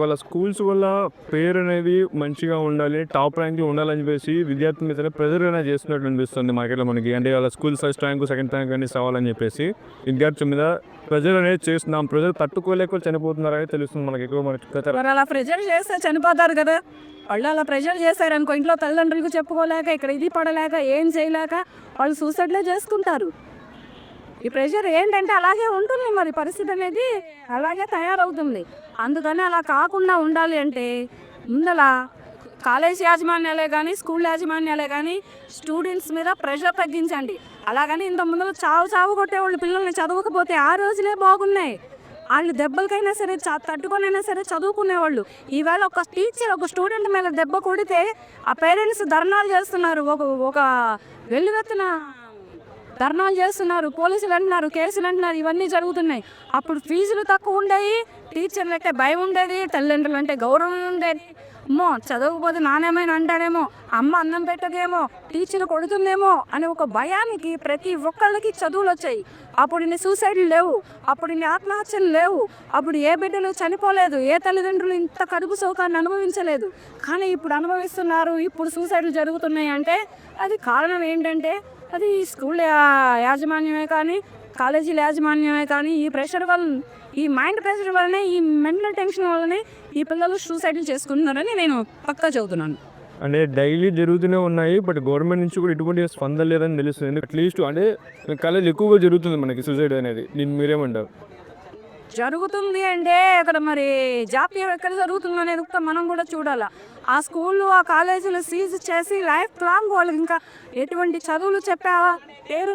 వాళ్ళ స్కూల్స్ వల్ల పేరు అనేది మంచిగా ఉండాలి, టాప్ ర్యాంక్‌లో ఉండాలని చెప్పేసి విద్యార్థుల మీద ప్రెజర్ అనేది చేస్తున్నట్టు అనిపిస్తుంది మార్కెట్‌లో మనకి. అంటే వాళ్ళ school first rank, second rank అనేసి రావాలని చెప్పేసి విద్యార్థుల మీద ప్రెజర్ అనేది చేస్తున్నాం. ప్రెజర్ తట్టుకోలేక చనిపోతున్నారని తెలుస్తుంది మనకి ఎక్కువ మరి అలా ప్రెజర్ చేస్తే చనిపోతారు కదా. వాళ్ళు అలా ప్రెజర్ చేశారనుకో, ఇంట్లో తల్లిదండ్రులకు చెప్పుకోలేక, ఇక్కడ ఇది పడలేక, ఏం చేయలేక వాళ్ళు సూసైడ్లే చేసుకుంటారు. ఈ ప్రెషర్ ఏంటంటే అలాగే ఉంటుంది, మరి పరిస్థితి అనేది అలాగే తయారవుతుంది. అందుకని అలా కాకుండా ఉండాలి అంటే ముందల కాలేజ్ యాజమాన్యాలే కానీ, స్కూల్ యాజమాన్యాలే కానీ స్టూడెంట్స్ మీద ప్రెషర్ తగ్గించండి. అలాగని ఇంత ముందర చావు కొట్టేవాళ్ళు పిల్లల్ని చదవకపోతే ఆ రోజులే బాగున్నాయి. వాళ్ళు దెబ్బలకైనా సరే తట్టుకొనైనా సరే చదువుకునేవాళ్ళు. ఈవేళ ఒక టీచర్ ఒక స్టూడెంట్ మీద దెబ్బ కొడితే ఆ పేరెంట్స్ ధర్నాలు చేస్తున్నారు, ఒక వెల్లువెత్తున ధర్నాలు చేస్తున్నారు, పోలీసులు అంటున్నారు, కేసులు అంటున్నారు, ఇవన్నీ జరుగుతున్నాయి. అప్పుడు ఫీజులు తక్కువ ఉండేవి, టీచర్లు అంటే భయం ఉండేది, తల్లిదండ్రులు అంటే గౌరవం ఉండేది. అమ్మో చదవకపోతే నానేమైనా అంటాడేమో, అమ్మ అన్నం పెట్టదేమో, టీచర్ కొడుతుందేమో అనే ఒక భయానికి ప్రతి ఒక్కళ్ళకి చదువులు వచ్చాయి. అప్పుడు ఇన్ని సూసైడ్లు లేవు, అప్పుడు ఇన్ని ఆత్మహత్యలు లేవు, అప్పుడు ఏ బిడ్డలు చనిపోలేదు, ఏ తల్లిదండ్రులు ఇంత కడుపు సౌకాన్ని అనుభవించలేదు. కానీ ఇప్పుడు అనుభవిస్తున్నారు, ఇప్పుడు సూసైడ్లు జరుగుతున్నాయి. అంటే అది కారణం ఏంటంటే అది స్కూల్ యాజమాన్యమే కానీ, కాలేజీల యాజమాన్యమే కానీ, ఈ ప్రెషర్ వల్ల, ఈ మైండ్ ప్రెషర్ వల్లనే, ఈ మెంటల్ టెన్షన్ వల్లనే ఈ పిల్లలు సూసైడ్లు చేసుకుంటున్నారని నేను పక్కా చెబుతున్నాను. అంటే డైలీ జరుగుతూనే ఉన్నాయి. బట్ గవర్నమెంట్ నుంచి కూడా ఎటువంటి స్పందన లేదని తెలుస్తుంది. అట్లీస్ట్ అంటే కాలేజ్ ఎక్కువగా జరుగుతుంది మనకి సూసైడ్ అనేది. దీన్ని మీరేమంటారు? జరుగుతుంది అంటే అక్కడ మరి జాప్యం ఎక్కడ జరుగుతుందో అనేది కూడా మనం కూడా చూడాలి. ఆ స్కూళ్ళు, ఆ కాలేజీలు సీజ్ చేసి లైఫ్ లాంగ్ వాళ్ళకి ఇంకా ఎటువంటి చదువులు చెప్పావా పేరు